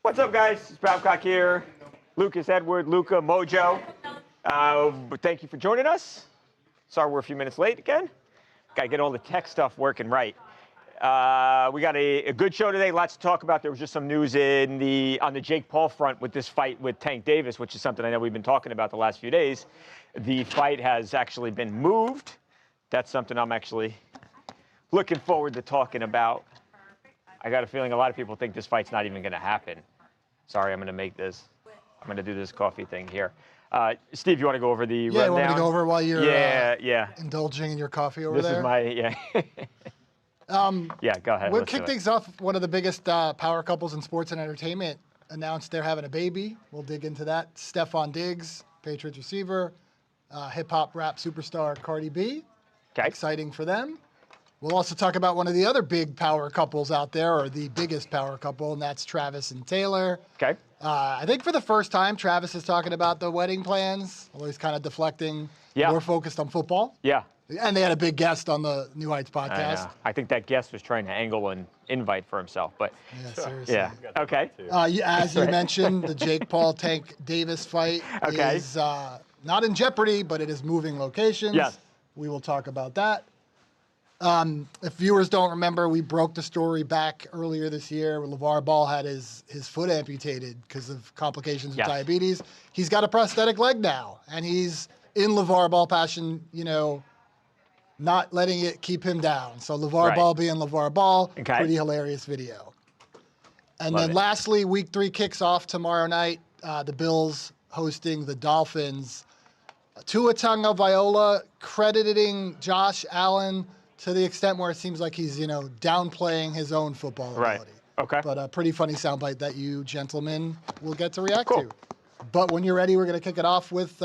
What's up, guys? It's Babcock here. Lucas, Edward, Luca, Mojo. Thank you for joining us. Sorry we're a few minutes late again. Got to get all the tech stuff working right. We got a good show today. Lots to talk about. There was just some news on the Jake Paul front with this fight with Tank Davis, which is something I know we've been talking about the last few days. The fight has actually been moved. That's something I'm actually looking forward to talking about. I got a feeling a lot of people think this fight's not even going to happen. Sorry, I'm going to do this coffee thing here. Steve, you want to go over the rundown? Yeah, you want me to go over while you're yeah. indulging in your coffee over there? This is my, yeah, go ahead. We'll kick things off. One of the biggest power couples in sports and entertainment announced they're having a baby. We'll dig into that. Stefon Diggs, Patriots receiver, hip-hop rap superstar Cardi B. Okay. Exciting for them. We'll also talk about one of the other big power couples out there, or the biggest power couple, and that's Travis and Taylor. Okay. I think for the first time, Travis is talking about the wedding plans, although he's kind of deflecting, more focused on football. Yeah. And they had a big guest on the New Heights podcast. I think that guest was trying to angle an invite for himself, but yeah, seriously. Yeah. Okay. As you mentioned, the Jake Paul Tank Davis fight is not in jeopardy, but it is moving locations. Yes. We will talk about that. If viewers don't remember, we broke the story back earlier this year. LeVar Ball had his foot amputated because of complications with diabetes. He's got a prosthetic leg now, and he's in LeVar Ball passion, not letting it keep him down. So LeVar Ball being LeVar Ball, pretty hilarious video. And then lastly, week 3 kicks off tomorrow night. The Bills hosting the Dolphins. Tua Tagovailoa crediting Josh Allen to the extent where it seems like he's, downplaying his own football ability. Okay. But a pretty funny soundbite that you gentlemen will get to react to. But when you're ready, we're going to kick it off with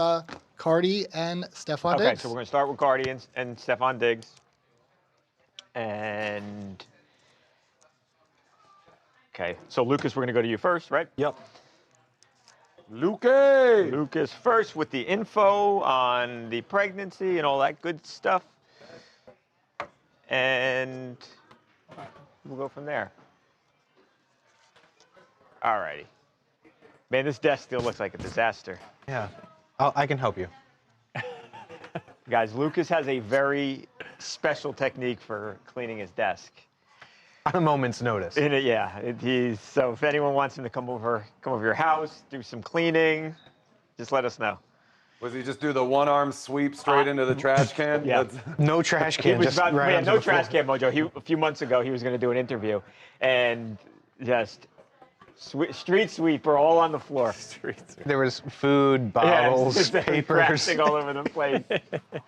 Cardi and Stefon Diggs. Okay, so we're going to start with Cardi and Stefon Diggs. And, okay, so Lucas, we're going to go to you first, right? Yep. Lucas first with the info on the pregnancy and all that good stuff. And we'll go from there. All righty. Man, this desk still looks like a disaster. Yeah. I can help you. Guys, Lucas has a very special technique for cleaning his desk. On a moment's notice. So if anyone wants him to come over your house, do some cleaning, just let us know. Was he just do the one-arm sweep straight into the trash can? Yeah. No trash can. No trash can, Mojo. A few months ago, he was going to do an interview, and just street sweeper all on the floor. There was food, bottles, papers. All over the place.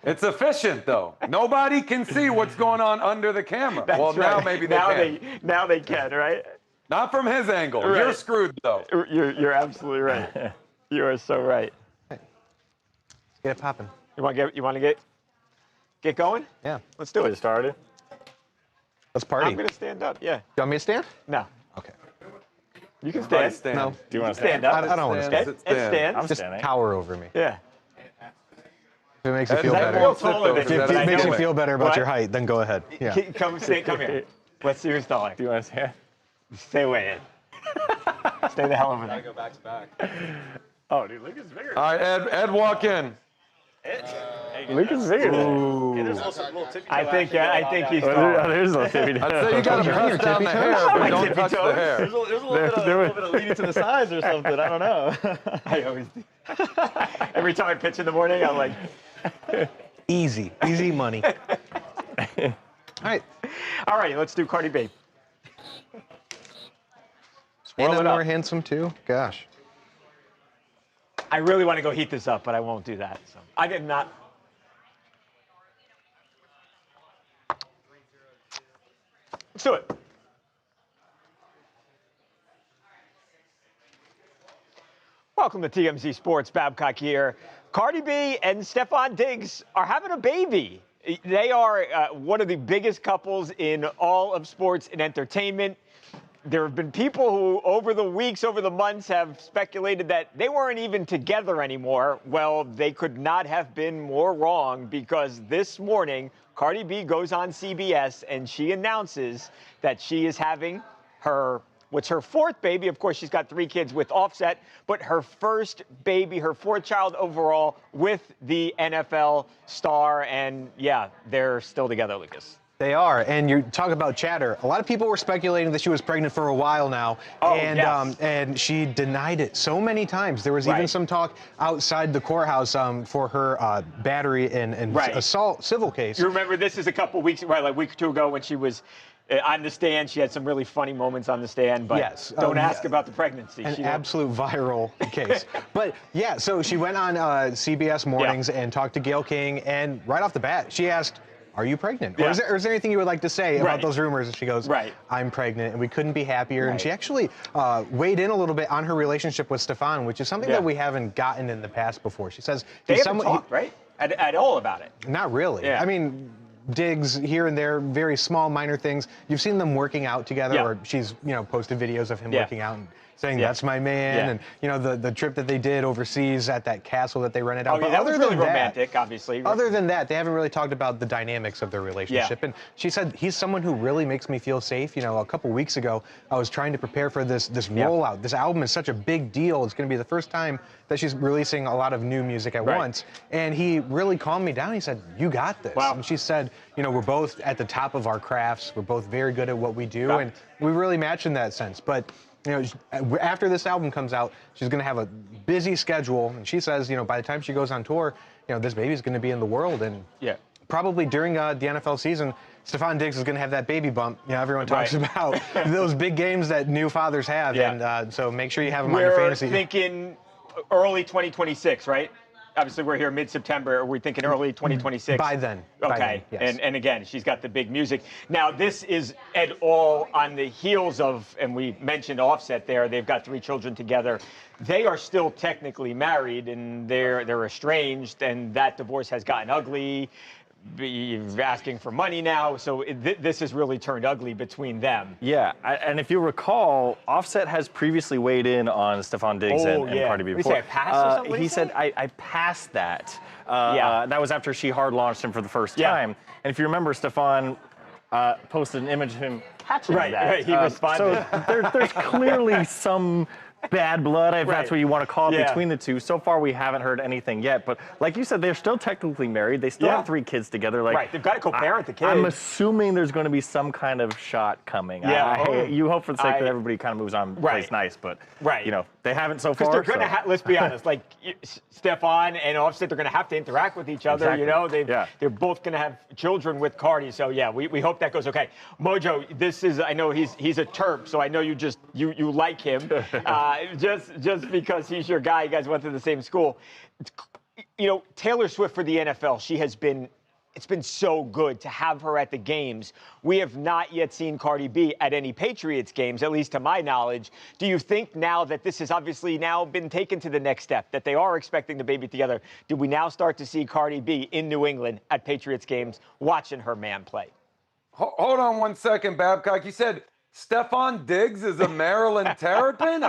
It's efficient, though. Nobody can see what's going on under the camera. Now maybe they can. Now they can, right? Not from his angle. Right. You're screwed, though. You're absolutely right. You are so right. Get it popping. You want to get going? Yeah. Let's do it. Started. Let's party. I'm going to stand up, yeah. You want me to stand? No. Okay. You can stand. No. Do you want to stand up? I don't want to stand. Ed stands. I'm Just standing. tower over me. Yeah. If it makes you feel I'm better. more taller than If you, it but I makes know you it. feel better about What? your height, then go ahead. Yeah. Come here. Let's see who's taller. Do you want to stand? Stay away, Ed. Stay the hell over there. Go back to back. Oh, dude, Lucas is bigger. All right, Ed, walk in. Lucas is bigger. I think he's Oh, taller. there's a little tippy. I'd say you got to press down the hair, but don't touch the hair. There's a little bit of leaning to the sides or something. I don't know. I always do. Every time I pitch in the morning, I'm like, Easy money. All right. all right, let's do Cardi B. And it I'm up. more handsome too. Gosh. I really want to go heat this up, but I won't do that. So I did not. Let's do it. Welcome to TMZ Sports. Babcock here. Cardi B and Stefon Diggs are having a baby. They are one of the biggest couples in all of sports and entertainment. There have been people who, over the weeks, over the months, have speculated that they weren't even together anymore. Well, they could not have been more wrong, because this morning, Cardi B goes on CBS and she announces that she is having her what's her fourth baby. Of course, she's got 3 kids with Offset, but her first baby, her 4th child overall with the NFL star. And yeah, they're still together, Lucas. They are, and you talk about chatter. A lot of people were speculating that she was pregnant for a while now, and she denied it so many times. There was even some talk outside the courthouse for her battery and assault civil case. You remember this is a couple weeks, like a week or 2 ago when she was on the stand. She had some really funny moments on the stand, but don't ask about the pregnancy. An absolute viral case. But yeah, so she went on CBS Mornings and talked to Gayle King, and right off the bat, she asked, "Are you pregnant?" Or is there anything you would like to say about those rumors? And she goes, "I'm pregnant," and we couldn't be happier. And she actually weighed in a little bit on her relationship with Stefan, which is something that we haven't gotten in the past before. She says they haven't talked, at all about it. Not really. I mean, digs here and there, very small, minor things. You've seen them working out together, or she's posted videos of him working out and saying that's my man, and the trip that they did overseas at that castle that they rented out. But that was really romantic, obviously. Other than that, they haven't really talked about the dynamics of their relationship. And she said he's someone who really makes me feel safe. A couple weeks ago, I was trying to prepare for this rollout. This album is such a big deal. It's going to be the first time that she's releasing a lot of new music at once. And he really calmed me down. He said, "You got this." And she said, we're both at the top of our crafts. We're both very good at what we do, and we really match in that sense. But after this album comes out, she's going to have a busy schedule, and she says, by the time she goes on tour, this baby's going to be in the world, and probably during the NFL season, Stefan Diggs is going to have that baby bump. Everyone talks about those big games that new fathers have, and so make sure you have them on your fantasy. We're thinking early 2026, right? Obviously, we're here mid-September. Are we thinking early 2026? By then. Okay. By then, yes. And again, she's got the big music. Now, this is at all on the heels of, and we mentioned Offset there. They've got 3 children together. They are still technically married, and they're estranged, and that divorce has gotten ugly. Asking for money now, so this has really turned ugly between them. Yeah, and if you recall, Offset has previously weighed in on Stefan Diggs and Cardi B before. Did he say I passed or something? He said, I passed that. That was after she hard launched him for the first time. And if you remember, Stefan posted an image of him catching that. Right, he responded. So there's clearly some bad blood, if that's what you want to call it, between the two. So far, we haven't heard anything yet. But like you said, they're still technically married. They still have 3 kids together. They've got to co-parent the kids. I'm assuming there's going to be some kind of shot coming. You hope for the sake that everybody kind of moves on, plays nice, but they haven't so far. Because they're going to, let's be honest, Stefan and Offset, they're going to have to interact with each other. They're both going to have children with Cardi. So we hope that goes okay. Mojo, this is, I know he's a Terp, so I know you like him. Just because he's your guy, you guys went to the same school. Taylor Swift for the NFL, it's been so good to have her at the games. We have not yet seen Cardi B at any Patriots games, at least to my knowledge. Do you think now that this has obviously now been taken to the next step, that they are expecting the baby together, do we now start to see Cardi B in New England at Patriots games watching her man play? Hold on one second, Babcock. You said Stefan Diggs is a Maryland Terrapin?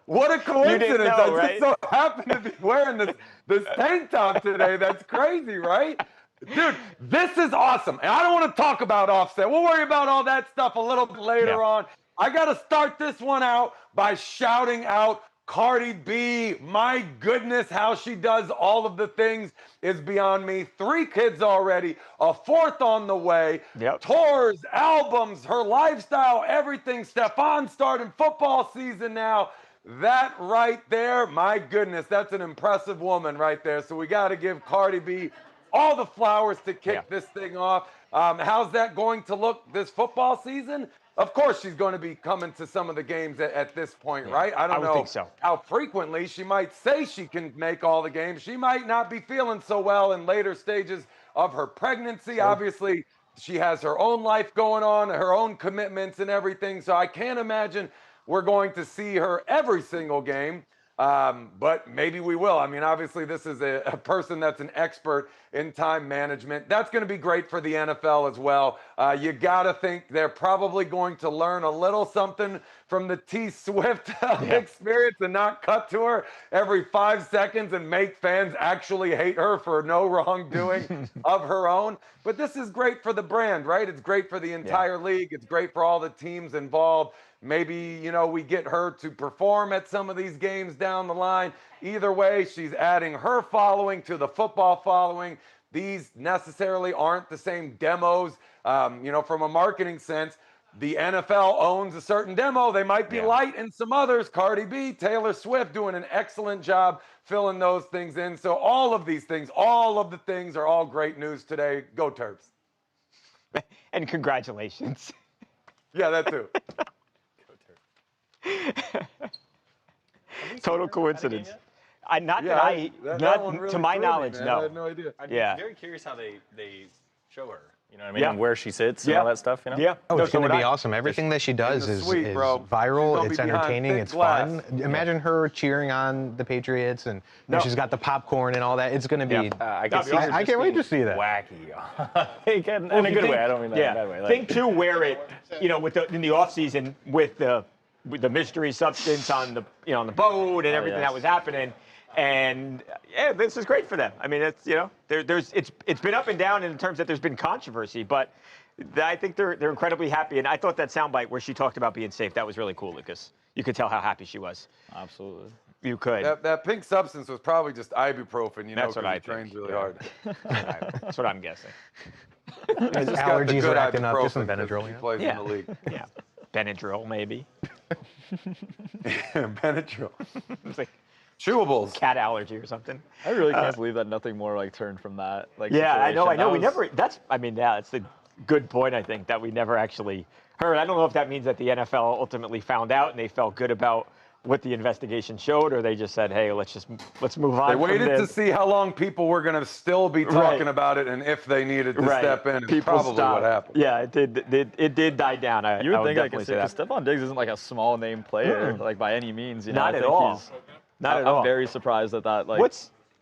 What a coincidence. I just so happen to be wearing this tank top today. That's crazy, right? Dude, this is awesome. And I don't want to talk about Offset. We'll worry about all that stuff a little bit later on. I got to start this one out by shouting out Cardi B. My goodness, how she does all of the things is beyond me. 3 kids already, a 4th on the way. Tours, albums, her lifestyle, everything. Stefan starting football season now. That right there, my goodness, that's an impressive woman right there. So we got to give Cardi B all the flowers to kick this thing off. How's that going to look this football season? Of course, she's going to be coming to some of the games at this point, right? I don't know how frequently. She might say she can make all the games. She might not be feeling so well in later stages of her pregnancy. Obviously, she has her own life going on, her own commitments and everything. So I can't imagine we're going to see her every single game. But maybe we will. I mean, obviously, this is a person that's an expert in time management. That's going to be great for the NFL as well. You got to think they're probably going to learn a little something from the T Swift experience and not cut to her every 5 seconds and make fans actually hate her for no wrongdoing of her own. But this is great for the brand, right? It's great for the entire league. It's great for all the teams involved. Maybe, you know, we get her to perform at some of these games down the line. Either way, she's adding her following to the football following. These necessarily aren't the same demos. You know, from a marketing sense, the NFL owns a certain demo. They might be light in some others. Cardi B, Taylor Swift doing an excellent job filling those things in. So all of these things, all of the things are all great news today. Go Terps. And congratulations. Yeah, that too. Total coincidence. Not Yeah, that I, that not one really to my threw me, knowledge, man. no. I had no idea. I'd be very curious how they show her. You know what I mean? Yeah. And where she sits and all that stuff, you know? Yeah. Oh, No, it's so going to would be I. awesome. Everything that she does is suite, bro. She's viral, gonna it's be behind entertaining, thick it's glass. fun. Imagine her cheering on the Patriots and you know, she's got the popcorn and all that. It's going to be. I can see her I can't wait to see that. Wacky. in a good way. I don't mean that in a bad way. Like, Think too where it, you know, in the off season with the mystery substance on the on the boat and everything that was happening. And yeah, this is great for them. I mean, it's it's been up and down in terms that there's been controversy, but I think they're incredibly happy. And I thought that soundbite where she talked about being safe, that was really cool, Lucas. You could tell how happy she was. absolutely. You could. That pink substance was probably just ibuprofen, you know, That's what I because he trains think. really hard. That's what I'm guessing. He's just got the Allergies good are acting up, just some ibuprofen 'cause Benadryl, He yeah. plays in the league. Yeah. Benadryl, maybe. Benadryl. It's like Chewables. cat allergy or something. I really can't believe that nothing more like turned from that. Like, Yeah, I know. situation. That We was- never. That's a good point. I think that we never actually heard. I don't know if that means that the NFL ultimately found out and they felt good about what the investigation showed, or they just said, "Hey, let's move on." They waited from to this. see how long people were going to still be talking about it and if they needed to step in. It's probably stopped. what happened. Yeah, it did die down. You would think I definitely could say say because that. Stephon Diggs isn't like a small name player, like by any means. You know, Not I at think all. he's- Not at I'm all. very surprised that like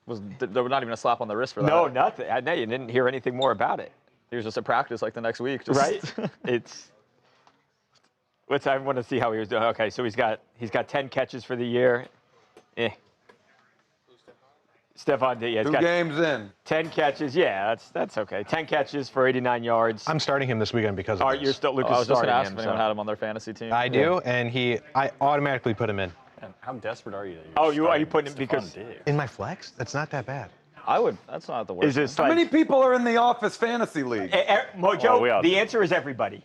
there was not even a slap on the wrist for that. No, nothing. I know you didn't hear anything more about it. He was just at practice like the next week. Just, Right? I want to see how he was doing. Okay, so he's got 10 catches for the year. Stephon Diggs, Two got games in. 10 catches. Yeah, that's okay. 10 catches for 89 yards. I'm starting him this weekend because of this. You're still Lucas I was just starting going to ask him. if anyone so. had him on their fantasy team. I do, and I automatically put him in. And how desperate are you? That Oh, you're are you starting putting him because- Stephon Diggs? In my flex? That's not that bad. I would. That's not the worst. Is this How like many people are in the Office Fantasy League? Mojo? Oh, we all the do. answer is everybody.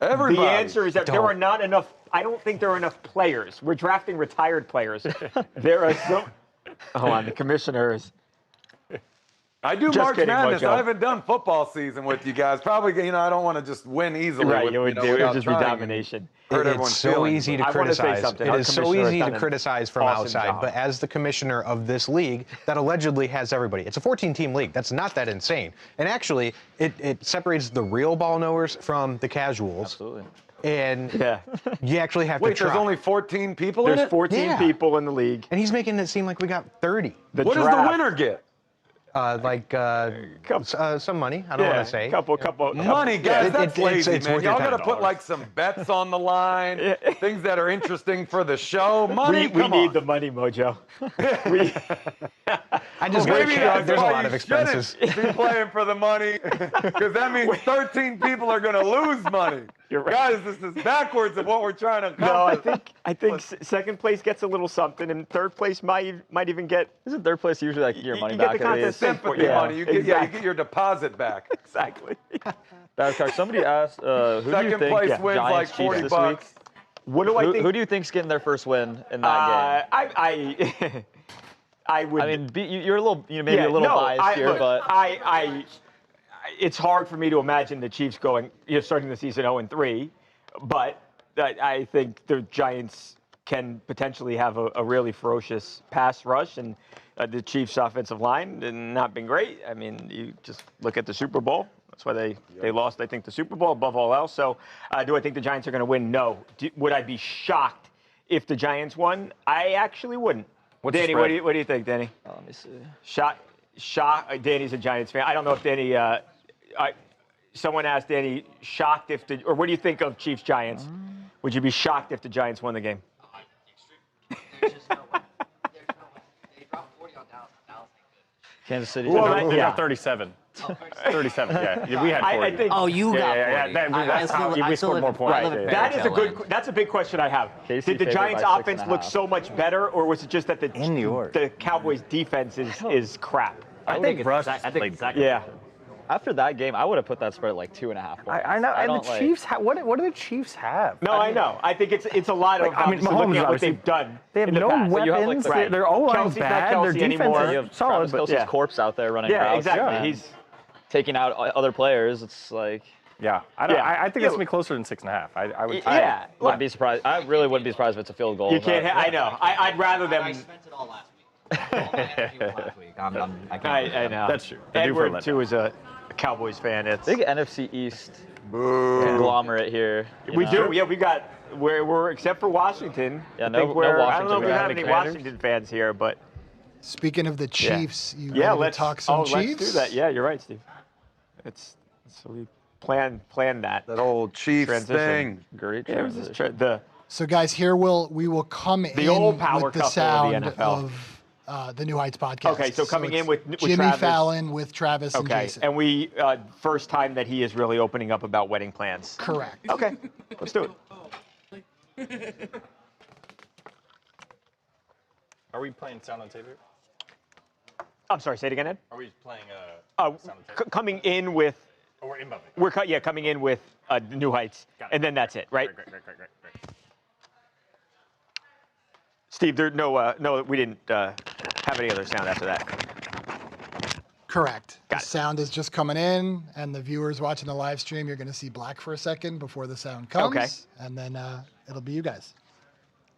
Everybody. The answer is that there are not enough. I don't think there are enough players. We're drafting retired players. There are so. Hold on, the commissioners. I do Just March kidding, Madness. Mojo. I haven't done football season with you guys. Probably, I don't want to just win easily. Right, with, it would without just be trying and domination. Hurt It's everyone's so feelings, easy but- to I wanna say criticize. something. It Our is so commissioner has easy done to an criticize from awesome outside, job. but as the commissioner of this league that allegedly has everybody, it's a 14-team league. That's not that insane. And actually, it separates the real ball knowers from the casuals. Absolutely. And Yeah. you actually have Wait, to try. there's only 14 people in There's it? 14 Yeah. people in the league. And he's making it seem like we got 30. The What does draft, the winner get? Some money. I don't want to say. Couple. Money, guys, that's lazy, it's man. worth Y'all your got to put $10. like some bets on the line, things that are interesting for the show. Money, We come need on. the money, Mojo. I just Maybe wish that's there's a why lot you of expenses. shouldn't be playing for the money, because that means 13 people are going to lose money. You're right. Guys, this is backwards of what we're trying to No, accomplish. I think second place gets a little something, and third place might even get. Isn't third place usually like your You money get back the at contest least? sympathy. Sympathy money. You get, exactly. you get your deposit back. Exactly. Babcock, somebody asked, who do you Second think place wins Giants like Chiefs 40 this bucks. week? What do I think? Who do you think's getting their first win in that game? I would. I mean, you're a little, maybe a little biased here, look, but it's hard for me to imagine the Chiefs going, starting the season 0-3, but I think the Giants can potentially have a really ferocious pass rush, and the Chiefs' offensive line has not been great. I mean, you just look at the Super Bowl. That's why they lost, I think, the Super Bowl above all else. So do I think the Giants are going to win? No. Would I be shocked if the Giants won? I actually wouldn't. What's the Danny, spread? what do you think, Danny? let me see. Shot. shocked. Danny's a Giants fan. I don't know if Danny. Someone asked Danny, shocked if the, or what do you think of Chiefs Giants? Would you be shocked if the Giants won the game? Kansas City. Well, we got 37. 37, yeah. We had 40. I think, You got 40. We scored more points. right. That is a good. That's a big question I have. KC Did the favored Giants' by offense 6.5. look so much better, or was it just that In New York. the Cowboys' defense is crap? I think Russ exactly. Yeah. After that game, I would have put that spread at like 2.5 points. I know. And the don't like- Chiefs, what do the Chiefs have? No, I know. I think it's a lot of obviously Mahomes, looking at what obviously, they've done. They have in the no past. you have, like, weapons. the- Their O-line's Kelsey's not bad. Kelsey Their defense anymore. You is have solid, Travis but Kelce's corpse out there running Yeah, routes. exactly. Yeah. He's taking out other players. It's like yeah. I think it's gonna be closer than 6.5. I would. yeah. wouldn't be surprised. I really wouldn't be surprised if it's a field goal. You can't. I know. I'd rather them. I spent it all last week. I can't. I know. That's true. They do for a Edward too is a Cowboys fan. It's Big NFC East conglomerate here. you we know? do. Yeah, we got. We're except for Washington. Yeah, I no- think no I don't know Washington. if we We have have any any Commanders? Washington fans here, but Speaking of the Chiefs, you yeah, ready to let's talk some Chiefs? Let's do that. Yeah, you're right, Steve. So we plan that. That old Chiefs Transition. thing. Great. Yeah, it was transition. just the So guys, we will come in old power with the couple of the sound NFL. of the New Heights podcast. Okay, so coming in it's with Jimmy Travis. Fallon with Travis and okay, Jason. and we first time that he is really opening up about wedding plans. Correct. Okay, let's do it. Are we playing sound on tape here? I'm sorry, say it again, Ed. Are we playing Coming in with Oh, we're in bubbly. coming in with New Heights, Got it. and then that's it, right? Great. Steve, there we didn't have any other sound after that. Correct. Got The it. sound is just coming in, and the viewers watching the live stream, you're going to see black for a second before the sound comes. Okay. And then it'll be you guys.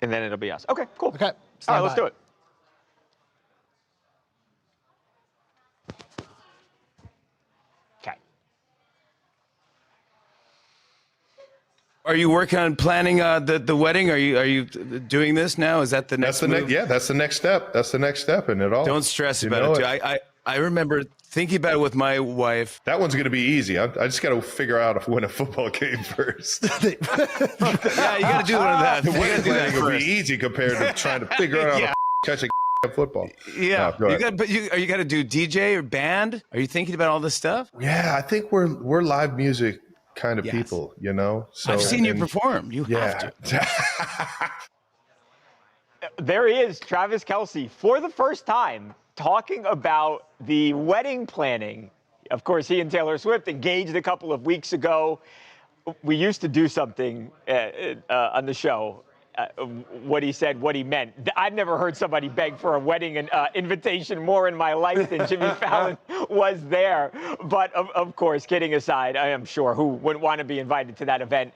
And then it'll be us. Okay, cool. Okay. All right, stand let's by. do it. Okay. Are you working on planning the wedding? Are you doing this now? Is that the next move? That's the next step. That's the next step in it all. Don't stress You about know it. Too. I remember thinking about it with my wife. That one's going to be easy. I just got to figure out if win a football game first. Yeah, you got to do one of that. The You wedding gotta do that planning will be first. easy compared to trying to figure out how to catch a football. Yeah, No, go ahead. you got to do DJ or band. Are you thinking about all this stuff? Yeah, I think we're live music kind of Yes. people, you know. So I've seen you and- perform. You have Yeah. to. There he is, Travis Kelce, for the first time, talking about the wedding planning. Of course, he and Taylor Swift engaged a couple of weeks ago. We used to do something on the show, what he said, what he meant. I've never heard somebody beg for a wedding invitation more in my life than Jimmy Fallon was there. But of course, kidding aside, I am sure who wouldn't want to be invited to that event.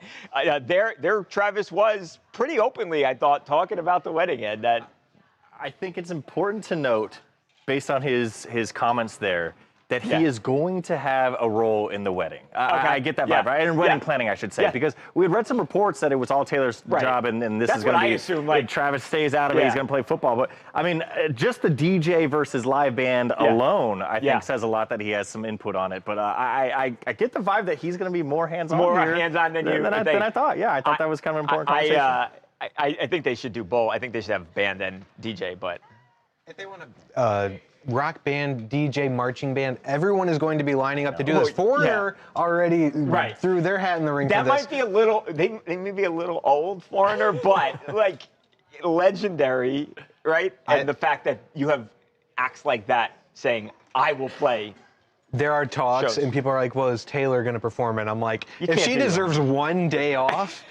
There, Travis was pretty openly, I thought, talking about the wedding, Ed. That I think it's important to note, based on his comments there, that he Yeah. is going to have a role in the wedding. I get that vibe, right? In wedding planning, I should say, Yeah. because we had read some reports that it was all Taylor's job, and this That's is going what to I be. assume, like- Travis stays out of it. He's Yeah. going to play football. But I mean, just the DJ versus live band alone, I think, says a lot that he has some input on it. But I get the vibe that he's going to be more hands-on. more here hands-on than you than I think. thought. Yeah, I thought that was kind of an important conversation. I think they should do both. I think they should have band and DJ, but If they want to rock band, DJ, marching band, everyone is going to be lining up to do this. Foreigner already threw their hat in the ring that for this. might be a little. They may be a little old, Foreigner, but like legendary, right? And the fact that you have acts like that saying, "I will play." There are talks, shows. and people are like, well, is Taylor going to perform? And I'm like, if can't she do that. deserves one day off,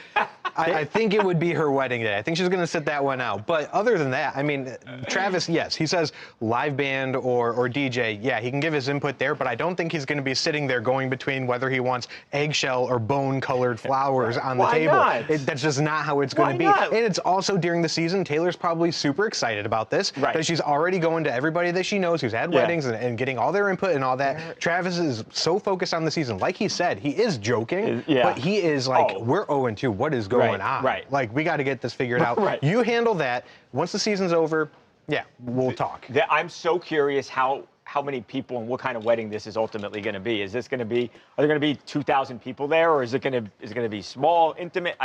I think it would be her wedding day. I think she's going to sit that one out. But other than that, I mean, Travis, yes, he says live band or DJ. Yeah, he can give his input there, but I don't think he's going to be sitting there going between whether he wants eggshell or bone-colored flowers on the Why table. not? That's just not how it's going to be. Why not? And it's also during the season. Taylor's probably super excited about this. Right. That she's already going to everybody that she knows who's had weddings and getting all their input and all that. Travis is so focused on the season. Like he said, he is joking, but he is like, we're 0-2. What is going on? Right. Like, we got to get this figured out. Right. You handle that. Once the season's over, yeah, we'll talk. I'm so curious how how many people and what kind of wedding this is ultimately going to be. Is this going to be? Are there going to be 2,000 people there, or is it going to be small, intimate?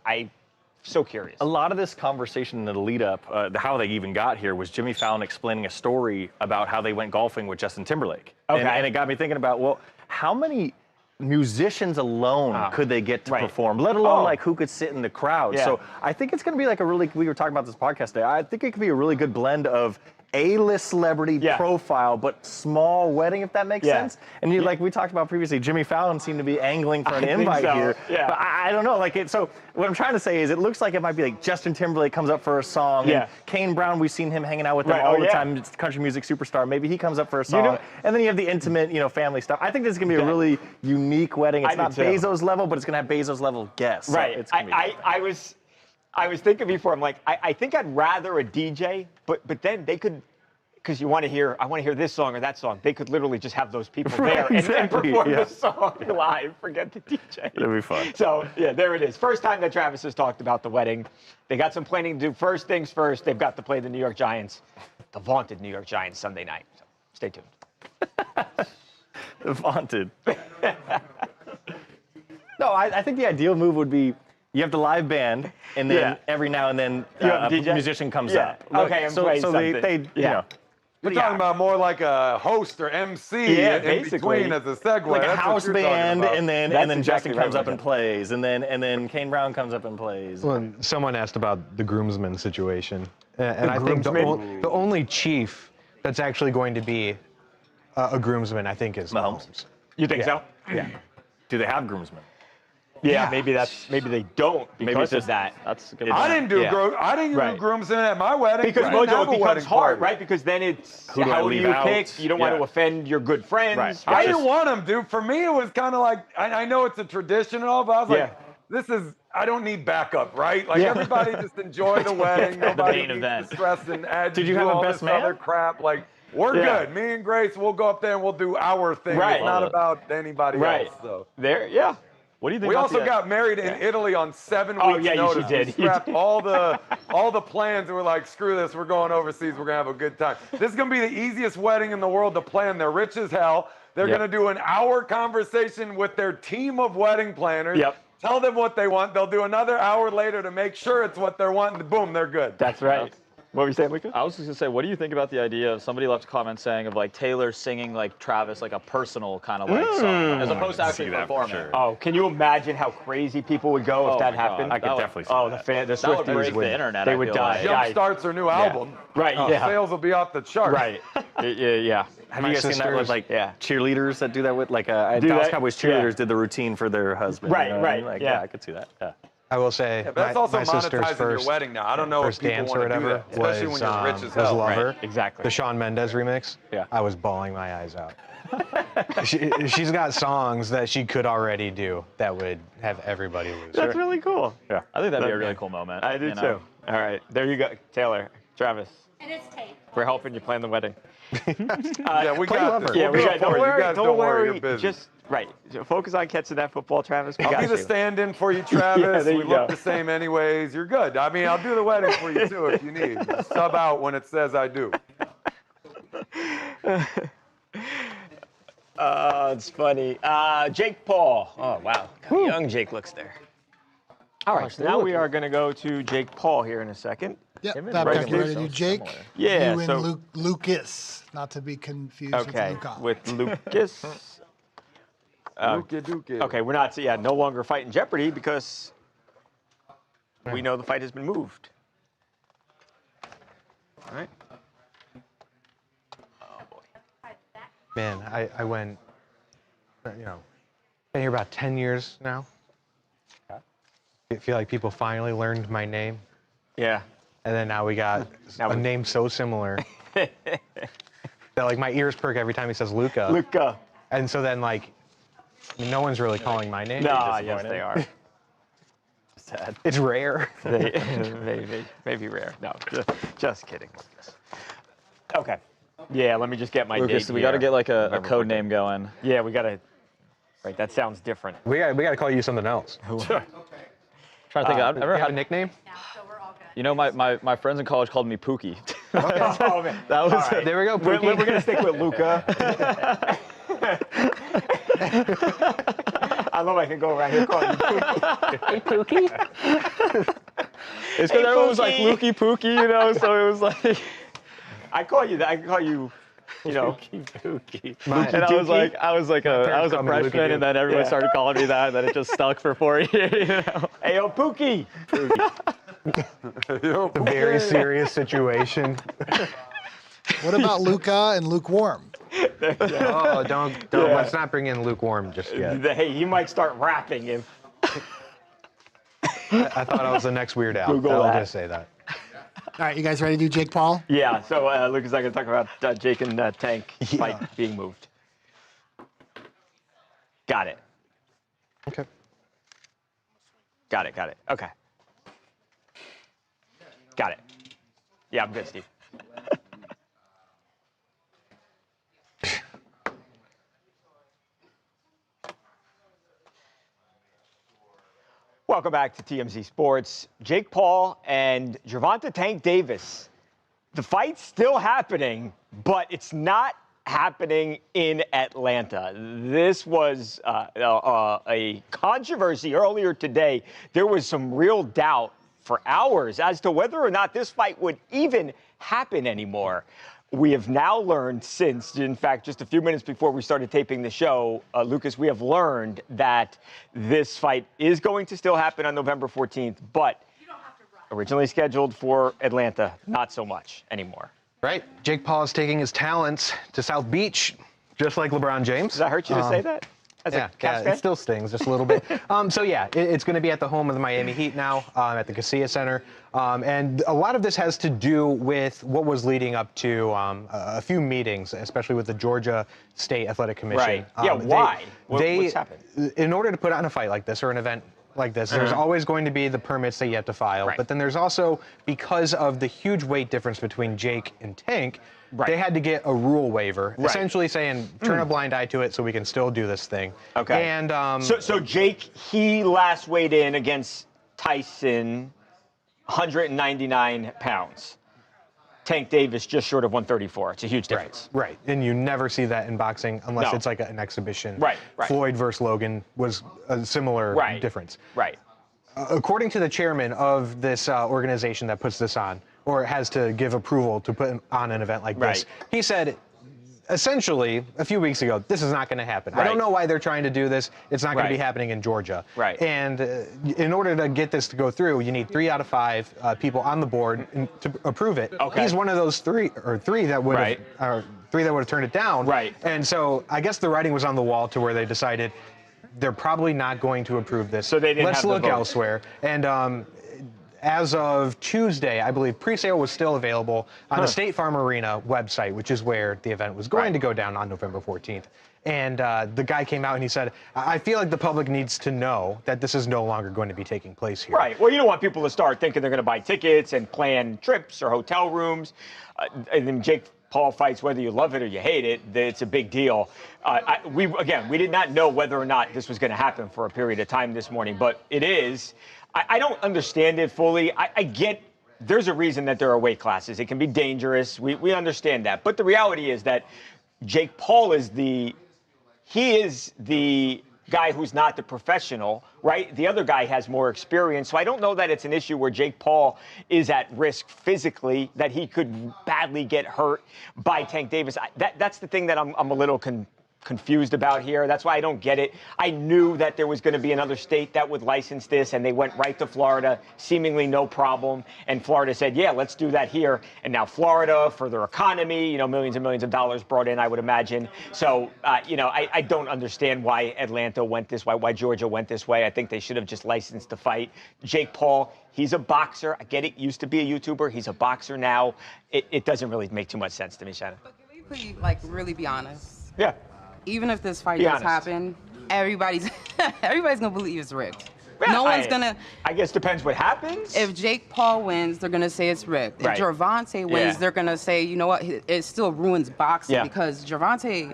I'm so curious. A lot of this conversation in the lead up, how they even got here, was Jimmy Fallon explaining a story about how they went golfing with Justin Timberlake. Okay. And it got me thinking about, well, how many musicians alone could they get to perform, let alone like who could sit in the crowd. So I think it's going to be like we were talking about this podcast today, I think it could be a really good blend of A-list celebrity profile, but small wedding, if that makes sense. And like we talked about previously, Jimmy Fallon seemed to be angling for an invite here. Yeah. But I don't know. So what I'm trying to say is it looks like it might be like Justin Timberlake comes up for a song. And Kane Brown, we've seen him hanging out with them all the time. It's country music superstar. Maybe he comes up for a song. And then you have the intimate, family stuff. I think this is going to be a really unique wedding. It's not Bezos level, but it's going to have Bezos level guests. Right. So I was thinking before, I'm like, I think I'd rather a DJ, but then they could, because I want to hear this song or that song. They could literally just have those people there and perform the song live. Forget the DJ. It'll be fun. So, there it is. First time that Travis has talked about the wedding. They got some planning to do. First things first, they've got to play the New York Giants, the vaunted New York Giants, Sunday night. So stay tuned. The vaunted. No, I think the ideal move would be you have the live band, and then every now and then a musician comes up. Okay, and plays something. You're talking about more like a host or MC in between as a segue. Like a house band, and then exactly Justin comes up and plays, and then Kane Brown comes up and plays. Well, someone asked about the groomsman situation, and I think the only chief that's actually going to be a groomsman, I think, is Mahomes. You think so? Yeah. Do they have groomsmen? Yeah, maybe they don't because of that. That's a good. I didn't do groomsmen at my wedding because Mojo, it becomes hard, right? Because then it's how do you pick? You don't want to offend your good friends. Right. I didn't want them, dude. For me, it was kind of like I know it's a tradition and all, but I was like, I don't need backup, right? Like everybody just enjoy the wedding. Nobody needs to stress and add. Did you have a best man? Other crap like. We're good. Me and Grace, we'll go up there and we'll do our thing. Right. It's not about anybody else. So. What do you think? We also got married in Italy on 7 weeks notice. You did. We scrapped all the plans and we're like, screw this, we're going overseas, we're gonna have a good time. This is gonna be the easiest wedding in the world to plan. They're rich as hell. They're gonna do an hour conversation with their team of wedding planners. Tell them what they want. They'll do another hour later to make sure it's what they're wanting. Boom, they're good. That's right. What were you saying, Luca? I was just gonna say, what do you think about the idea of somebody left a comment saying of like Taylor singing like Travis like a personal kind of like song as opposed to actually performing? Oh, can you imagine how crazy people would go if that happened? I could definitely see that. The Swifties would break the internet. They would die. Jump starts their new album. Right. Sales will be off the charts. Right. Yeah. Have you guys seen that with like cheerleaders that do that with like Dallas Cowboys cheerleaders did the routine for their husband? Right. You know? Right. Like, I could see that. Yeah. I will say, but that's also my sister's monetizing first your wedding now. I don't know if people dance want or to do whatever that, especially when you're rich as hell. Lover. Right. Exactly. The Shawn Mendes remix. Yeah. I was bawling my eyes out. She's got songs that she could already do that would have everybody lose. That's really cool. Yeah. I think that'd be a really cool moment. I do too. All right. There you go. Taylor, Travis. And it's tape. We're helping you plan the wedding. We got this. Yeah, we got. Don't worry. You guys don't worry. You're busy. Just focus on catching that football, Travis. I'll be the stand-in for you, Travis. We look the same anyways. You're good. I mean, I'll do the wedding for you too if you need. Sub out when it says I do. It's funny. Jake Paul. Oh wow, how young Jake looks there. All right, so now we are going to go to Jake Paul here in a second. Yep, Babcock, you ready to do Jake? Yeah, you and Lucas, not to be confused with Luca. With Lucas. Okay, we're not, no longer fighting Jeopardy because we know the fight has been moved. All right. Oh, boy. Man, I went, been here about 10 years now. I feel like people finally learned my name. Yeah. And then now we got a name so similar that like my ears perk every time he says Luca. Luca. And so then like no one's really calling my name. No, yes they are. Sad. It's rare. Maybe rare. No, just kidding. Okay. Yeah, let me just get my Lucas, date we got to get like a code name going. Yeah, we got to. Right, that sounds different. We got to call you something else. Trying to think. I've never had a nickname. Now, so we're all good. You know, my friends in college called me Pookie. Oh, man. That was All right. There we go, We're Pookie. going to stick with Luca. I love I can go around here calling you Pookie. Hey, Pookie. It's because everyone was like Lukey Pookie, you know, so it was like. I call you that. I can call you, you know. Pookie. And I was like a freshman, and then everyone started calling me that, and then it just stuck for 4 years, you know. Hey, yo, Pookie. A very serious situation. What about Luca and lukewarm? Oh, don't. Let's not bring in lukewarm just yet. Hey, he might start rapping if. I thought I was the next Weird Al. Google I'll that. just say that. All right, you guys ready to do Jake Paul? Yeah, so Luke is not going to talk about Jake and Tank fight being moved. Got it. Okay. Got it. Okay. Got it. Yeah, I'm good, Steve. Welcome back to TMZ Sports. Jake Paul and Gervonta Tank Davis. The fight's still happening, but it's not happening in Atlanta. This was a controversy earlier today. There was some real doubt for hours as to whether or not this fight would even happen anymore. We have now learned since, in fact, just a few minutes before we started taping the show, Lucas, we have learned that this fight is going to still happen on November 14th, but originally scheduled for Atlanta, not so much anymore. Right. Jake Paul is taking his talents to South Beach, just like LeBron James. Does that hurt you to say that? As a Cavs fan? It still stings just a little bit. So yeah, it's going to be at the home of the Miami Heat now, at the Casilla Center. And a lot of this has to do with what was leading up to a few meetings, especially with the Georgia State Athletic Commission. Right. Why? What's happened? In order to put on a fight like this or an event like this, there's always going to be the permits that you have to file. Right. But then there's also, because of the huge weight difference between Jake and Tank, they had to get a rule waiver, essentially saying turn a blind eye to it so we can still do this thing. Okay. And so Jake, he last weighed in against Tyson, 199 pounds. Tank Davis just short of 134. It's a huge difference. Right. And you never see that in boxing unless No. it's like an exhibition. Right. Floyd versus Logan was a similar difference. Right. According to the chairman of this organization that puts this on, or has to give approval to put on an event like this, he said, essentially, a few weeks ago, this is not going to happen. I don't know why they're trying to do this. It's not going to be happening in Georgia. Right. And in order to get this to go through, you need 3 out of 5 people on the board to approve it. Okay. He's one of those three that would have, 3 that would have turned it down. Right. And so I guess the writing was on the wall to where they decided they're probably not going to approve this. So they didn't Let's have the look vote. elsewhere. And as of Tuesday, I believe pre-sale was still available on the State Farm Arena website, which is where the event was going to go down on November 14th. And the guy came out and he said, I feel like the public needs to know that this is no longer going to be taking place here. Right. Well, you don't want people to start thinking they're going to buy tickets and plan trips or hotel rooms. And then Jake Paul fights, whether you love it or you hate it, it's a big deal. We did not know whether or not this was going to happen for a period of time this morning, but it is. I don't understand it fully. I get there's a reason that there are weight classes. It can be dangerous. We understand that. But the reality is that Jake Paul is the guy who's not the professional, right? The other guy has more experience. So I don't know that it's an issue where Jake Paul is at risk physically, that he could badly get hurt by Tank Davis. That's the thing that I'm a little confused about here. That's why I don't get it. I knew that there was going to be another state that would license this, and they went right to Florida, seemingly no problem. And Florida said, yeah, let's do that here. And now Florida, for their economy, millions and millions of dollars brought in, I would imagine. So, I don't understand why Atlanta went this way, why Georgia went this way. I think they should have just licensed the fight. Jake Paul, he's a boxer. I get it. Used to be a YouTuber. He's a boxer now. It doesn't really make too much sense to me, Shannon. But can we please, really be honest? Yeah. Even if this fight does happen, everybody's gonna believe it's rigged. Yeah, no one's gonna. I guess depends what happens. If Jake Paul wins, they're gonna say it's rigged. Right. If Gervonta wins, they're gonna say, you know what, it still ruins boxing because Gervonta,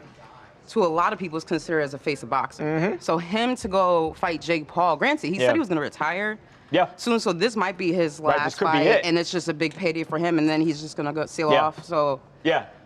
to a lot of people, is considered as a face of boxing. So him to go fight Jake Paul, granted, he said he was gonna retire, soon. So this might be his last fight, and it's just a big payday for him, and then he's just gonna go seal off. So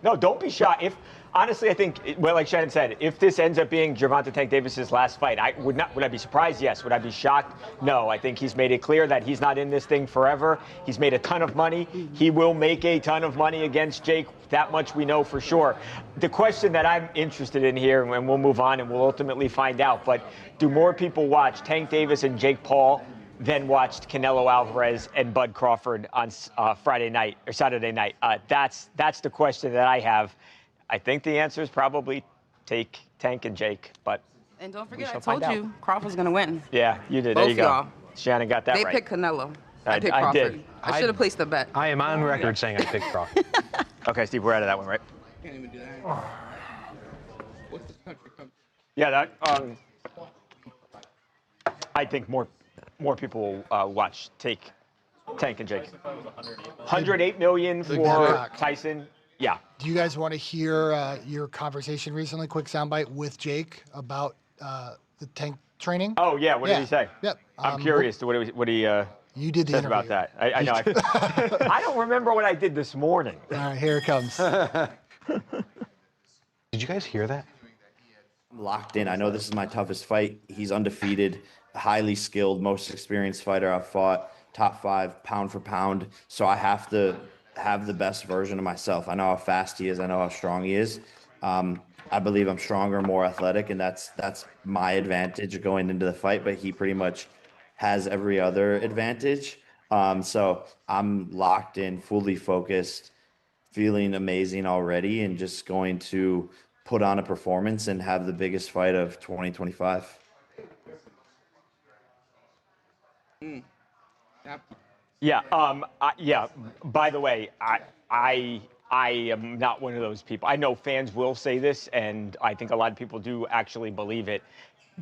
no, don't be shocked. If honestly, I think, well, like Shannon said, if this ends up being Gervonta Tank Davis's last fight, would I be surprised? Yes. Would I be shocked? No. I think he's made it clear that he's not in this thing forever. He's made a ton of money. He will make a ton of money against Jake. That much we know for sure. The question that I'm interested in here, and we'll move on and we'll ultimately find out, but do more people watch Tank Davis and Jake Paul than watched Canelo Alvarez and Bud Crawford on Friday night or Saturday night? That's the question that I have. I think the answer is probably take Tank and Jake, but and don't forget, I told you Crawford's gonna win. Yeah, you did. Both there you go. Y'all. Shannon got that right. right. They picked Canelo. I picked Crawford. I did. I should have placed the bet. I am on record saying I picked Crawford. Okay, Steve, we're out of that one, right? Can't even do that. What's the country come? Yeah, that. I think more people will watch Tank and Jake. 108 million for Tyson. Yeah. Do you guys want to hear your conversation recently, quick soundbite with Jake about the Tank training? Oh yeah, what did he say? Yep. I'm curious to what he you did the says interview. about that. I know. I don't remember what I did this morning. All right, here it comes. Did you guys hear that? I'm locked in. I know this is my toughest fight. He's undefeated, highly skilled, most experienced fighter I've fought, top 5 pound for pound. So I have to have the best version of myself. I know how fast he is. I know how strong he is. I believe I'm stronger, more athletic, and that's my advantage going into the fight. But he pretty much has every other advantage. So I'm locked in, fully focused, feeling amazing already, and just going to put on a performance and have the biggest fight of 2025. Yeah. Yeah. By the way, I am not one of those people. I know fans will say this, and I think a lot of people do actually believe it.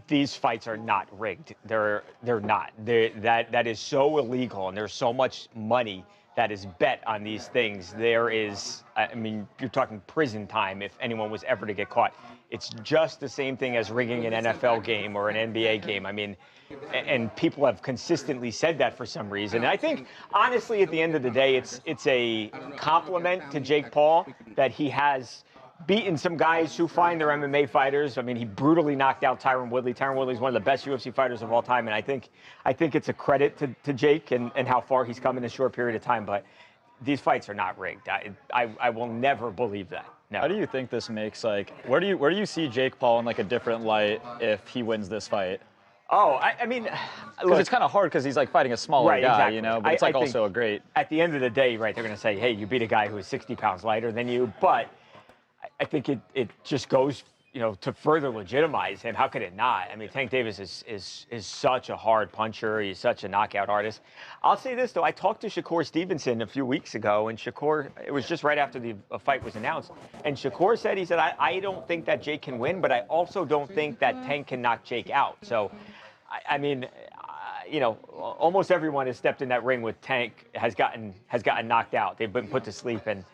These fights are not rigged. They're not. That is so illegal, and there's so much money that is bet on these things. There is, I mean, you're talking prison time if anyone was ever to get caught. It's just the same thing as rigging an NFL game or an NBA game. I mean, and people have consistently said that for some reason. And I think, honestly, at the end of the day, it's a compliment to Jake Paul that he has beaten some guys who find their MMA fighters. I mean, he brutally knocked out Tyron Woodley. Tyron Woodley is one of the best UFC fighters of all time, and I think it's a credit to Jake and how far he's come in a short period of time. But these fights are not rigged. I will never believe that. No. How do you think this makes, like, where do you see Jake Paul in like a different light if he wins this fight? Oh, I mean, because it's kind of hard because he's like fighting a smaller guy, exactly. you know. But it's like also a great. At the end of the day, right? They're going to say, "Hey, you beat a guy who is 60 pounds lighter than you," but I think it just goes, you know, to further legitimize him. How could it not? I mean, Tank Davis is such a hard puncher. He's such a knockout artist. I'll say this, though. I talked to Shakur Stevenson a few weeks ago, and Shakur, it was just right after the fight was announced, and Shakur said, he said, I don't think that Jake can win, but I also don't think that Tank can knock Jake out. So, I mean, you know, almost everyone has stepped in that ring with Tank has gotten knocked out. They've been put to sleep, and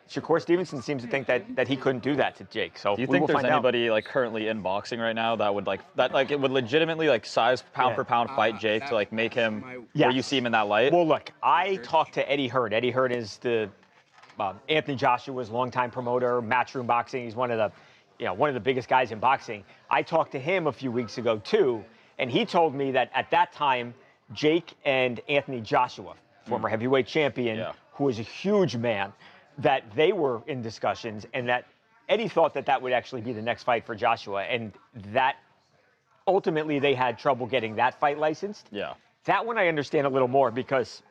Shakur Stevenson seems to think that he couldn't do that to Jake. So do you think there's anybody like currently in boxing right now that would it would legitimately like size pound for pound fight Jake to like make him where you see him in that light? Well, look, I talked to Eddie Hearn. Eddie Hearn is the Anthony Joshua's longtime promoter, Matchroom Boxing. He's one of the biggest guys in boxing. I talked to him a few weeks ago too, and he told me that at that time, Jake and Anthony Joshua, former heavyweight champion, who was a huge man, that they were in discussions, and that Eddie thought that would actually be the next fight for Joshua, and that ultimately they had trouble getting that fight licensed. Yeah. That one I understand a little more because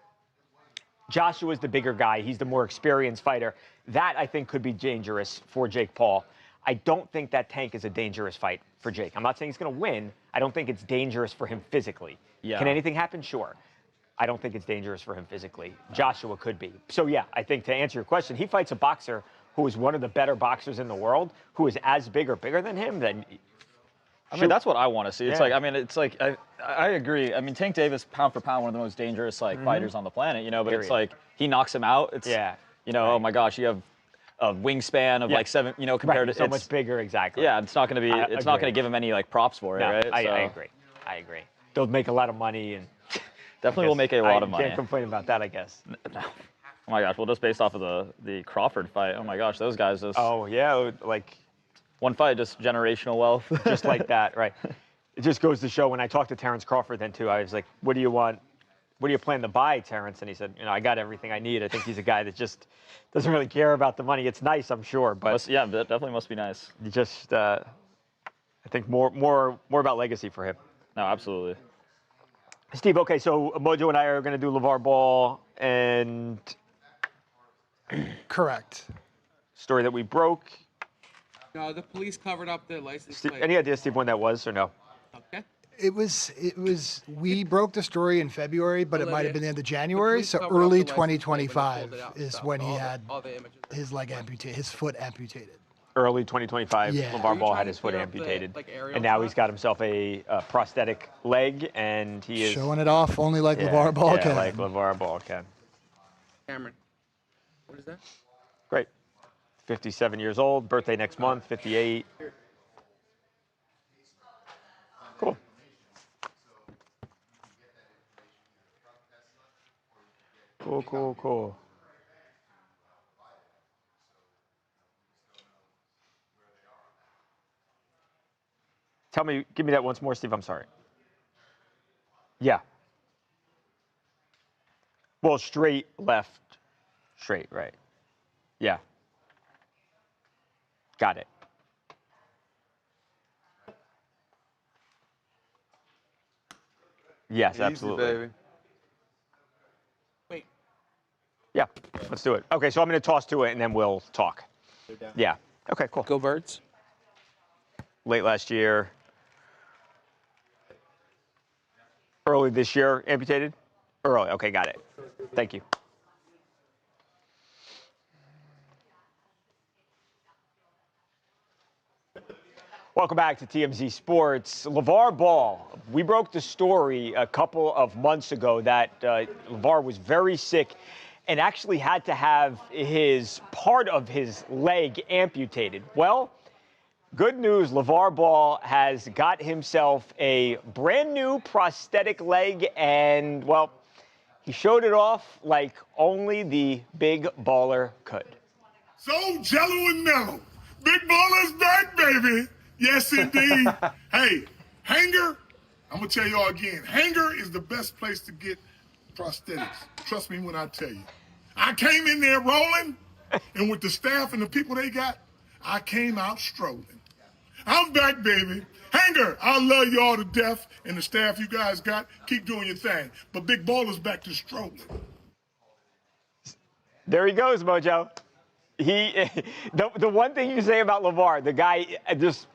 Joshua's the bigger guy. He's the more experienced fighter. That, I think, could be dangerous for Jake Paul. I don't think that Tank is a dangerous fight for Jake. I'm not saying he's going to win. I don't think it's dangerous for him physically. Yeah. Can anything happen? Sure. I don't think it's dangerous for him physically. Joshua could be. So, yeah, I think to answer your question, he fights a boxer who is one of the better boxers in the world, who is as big or bigger than him, then... I mean, that's what I want to see. It's like, I mean, it's like, I agree. I mean, Tank Davis, pound for pound, one of the most dangerous, fighters on the planet, you know, but it's like, he knocks him out. It's, you know, oh my gosh, you have a wingspan of like 7, you know, compared to... So much bigger, exactly. Yeah, it's not going to be, it's not going to give him any, like, props for it, right? I agree. They'll make a lot of money and... Definitely will make a lot of money. Can't complain about that, I guess. Oh my gosh, well, just based off of the Crawford fight, oh my gosh, those guys just... Oh, yeah, like... One fight, just generational wealth. Just like that, right. It just goes to show, when I talked to Terrence Crawford then, too, I was like, what do you want? What do you plan to buy, Terrence? And he said, I got everything I need. I think he's a guy that just doesn't really care about the money. It's nice, I'm sure, but... Yeah, that definitely must be nice. You just, I think more about legacy for him. No, absolutely. Steve, okay, so Mojo and I are going to do LeVar Ball and... Correct. Story that we broke. No, the police covered up the license Steve, plate. any idea, Steve, when that was or no? Okay. It was, we broke the story in February, but it might have been the end of January. So covered up early the license plate when they 2025 pulled it out and is stuff. when he All the- had all the images. his leg amputated, his foot amputated. Early 2025, Yeah. LeVar Are you Ball trying had to his foot clear up the, amputated. like, aerial And now shot? he's got himself a prosthetic leg, and he is... Showing it off only like yeah, LeVar Ball yeah, can. like LeVar Ball can. Cameron, what is that? Great. 57 years old, birthday next month, 58. Cool. Cool. Give me that once more, Steve, I'm sorry. Yeah. Well, straight, left, straight, right. Yeah. Got it. Yes, Easy, absolutely. baby. Wait. Yeah, let's do it. Okay, so I'm going to toss to it, and then we'll talk. Yeah. Okay, cool. Go Birds. Late last year. Early this year, amputated? Early. Okay, got it. Thank you. Welcome back to TMZ Sports. LeVar Ball, we broke the story a couple of months ago that LeVar was very sick and actually had to have part of his leg amputated. Well, good news, LeVar Ball has got himself a brand new prosthetic leg, and, well, he showed it off like only the big baller could. So jello and mellow. Big baller's back, baby. Yes, indeed. Hey, Hanger, I'm going to tell y'all again, Hanger is the best place to get prosthetics. Trust me when I tell you. I came in there rolling, and with the staff and the people they got, I came out strolling. I'm back, baby. Hanger, I love you all to death, and the staff you guys got, keep doing your thing. But Big Baller's back to strolling. There he goes, Mojo. The one thing you say about LeVar, the guy just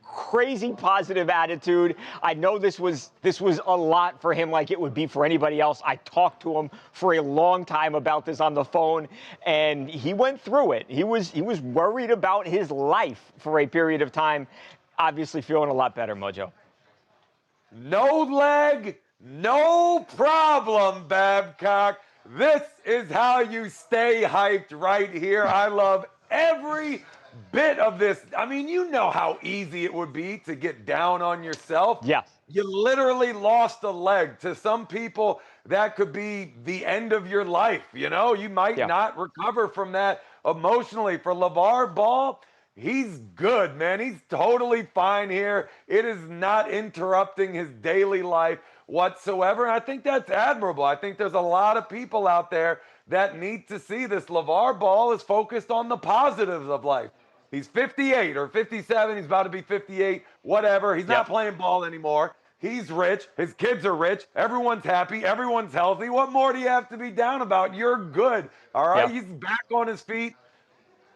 crazy positive attitude. I know this was a lot for him, like it would be for anybody else. I talked to him for a long time about this on the phone, and he went through it. He was worried about his life for a period of time. Obviously feeling a lot better, Mojo. No leg, no problem, Babcock. This is how you stay hyped right here. I love every bit of this. I mean, you know how easy it would be to get down on yourself. Yes. You literally lost a leg. To some people, that could be the end of your life. You know, you might not recover from that emotionally. For LeVar Ball, he's good, man. He's totally fine here. It is not interrupting his daily life whatsoever. And I think that's admirable. I think there's a lot of people out there that need to see this. LeVar Ball is focused on the positives of life. He's 58 or 57. He's about to be 58, whatever. He's not playing ball anymore. He's rich. His kids are rich. Everyone's happy. Everyone's healthy. What more do you have to be down about? You're good. All right. He's back on his feet.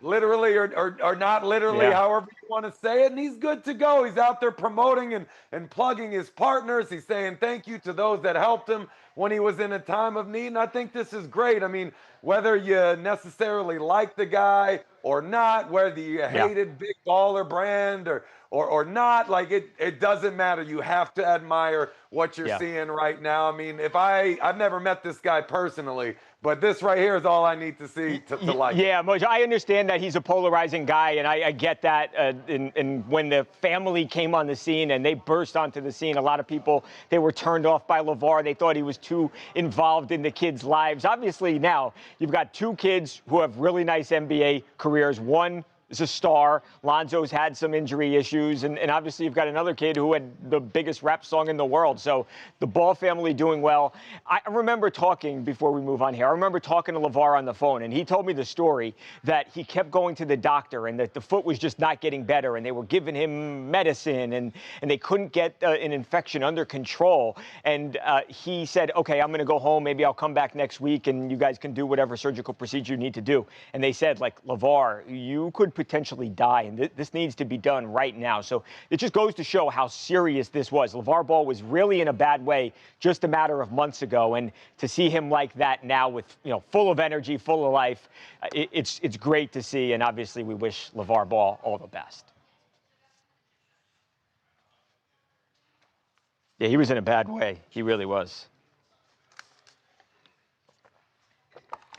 Literally or not literally, however you want to say it. And he's good to go. He's out there promoting and plugging his partners. He's saying thank you to those that helped him when he was in a time of need. And I think this is great. I mean, whether you necessarily like the guy or not, whether you hated Big Baller brand or not, like it doesn't matter. You have to admire what you're seeing right now. I mean, I've never met this guy personally, but this right here is all I need to see to like. Yeah, Mojo, I understand that he's a polarizing guy, and I get that and when the family came on the scene and they burst onto the scene, a lot of people, they were turned off by LeVar. They thought he was too involved in the kids' lives. Obviously, now you've got 2 kids who have really nice NBA careers. One is a star. Lonzo's had some injury issues, and obviously you've got another kid who had the biggest rap song in the world. So the Ball family doing well. I remember talking, before we move on here, I remember talking to LeVar on the phone, and he told me the story that he kept going to the doctor and that the foot was just not getting better, and they were giving him medicine, and they couldn't get an infection under control. And he said, okay, I'm going to go home. Maybe I'll come back next week, and you guys can do whatever surgical procedure you need to do. And they said, like, LeVar, you could potentially die, and this needs to be done right now. So it just goes to show how serious this was. LeVar Ball was really in a bad way just a matter of months ago, and to see him like that now with, full of energy, full of life, it's great to see, and obviously we wish LeVar Ball all the best. Yeah, he was in a bad way. He really was.